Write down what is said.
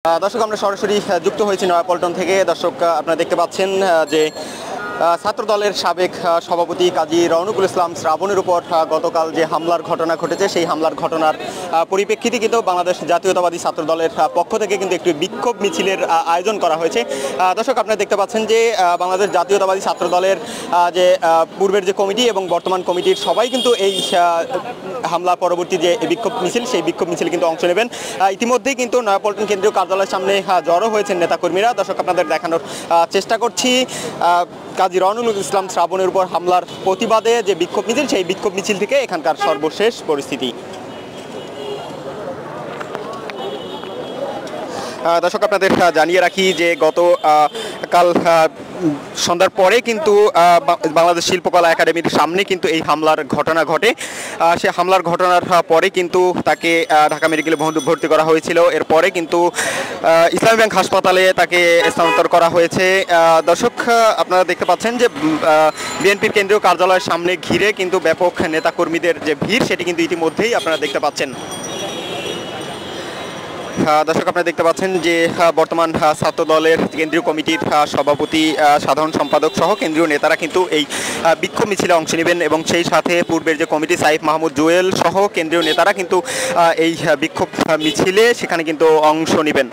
দর্শক আমরা সরাসরি যুক্ত হয়েছি নয়াপল্টন থেকে। দর্শক আপনারা দেখতে পাচ্ছেন যে ছাত্র দলের সাবেক সভাপতি কাজী রওনকুল ইসলাম শ্রাবণের উপর গতকাল যে হামলার ঘটনা ঘটেছে, সেই হামলার ঘটনার পরিপ্রেক্ষিতে কিন্তু বাংলাদেশ জাতীয়তাবাদী ছাত্র দলের পক্ষ থেকে কিন্তু একটি বিক্ষোভ মিছিলের আয়োজন করা হয়েছে। দর্শক আপনারা দেখতে পাচ্ছেন যে বাংলাদেশ জাতীয়তাবাদী ছাত্র দলের যে পূর্বের যে কমিটি এবং বর্তমান কমিটির সবাই কিন্তু এই হামলা পরবর্তী যে বিক্ষোভ মিছিল, সেই বিক্ষোভ মিছিলে কিন্তু অংশ নেবেন। ইতিমধ্যেই কিন্তু নয়াপল্টন কেন্দ্রীয় কার্যালয়ের সামনে জড়ো হয়েছেন নেতাকর্মীরা। দর্শক আপনাদের দেখানোর চেষ্টা করছি কাজী রওনকুল ইসলাম শ্রাবণের উপর হামলার প্রতিবাদে যে বিক্ষোভ মিছিল, সেই বিক্ষোভ মিছিল থেকে এখানকার সর্বশেষ পরিস্থিতি। দর্শক আপনাদের জানিয়ে রাখি যে গতকাল সন্ধ্যার পরে কিন্তু বাংলাদেশ শিল্পকলা একাডেমির সামনে কিন্তু এই হামলার ঘটনা ঘটে। সে হামলার ঘটনার পরে কিন্তু তাকে ঢাকা মেডিকেলে ভর্তি করা হয়েছিল। এরপরে কিন্তু ইসলামী ব্যাংক হাসপাতালে তাকে স্থানান্তর করা হয়েছে। দর্শক আপনারা দেখতে পাচ্ছেন যে বিএনপির কেন্দ্রীয় কার্যালয়ের সামনে ঘিরে কিন্তু ব্যাপক নেতাকর্মীদের যে ভিড়, সেটি কিন্তু ইতিমধ্যেই আপনারা দেখতে পাচ্ছেন। দর্শক আপনারা দেখতে পাচ্ছেন যে বর্তমান ছাত্র দলের কেন্দ্রীয় কমিটির সভাপতি, সাধারণ সম্পাদক সহ কেন্দ্রীয় নেতারা কিন্তু এই বিক্ষোভ মিছিলে অংশ নেবেন এবং সেই সাথে পূর্বের যে কমিটি সাইফ মাহমুদ জুয়েল সহ কেন্দ্রীয় নেতারা কিন্তু এই বিক্ষোভ মিছিলে সেখানে কিন্তু অংশ নেবেন।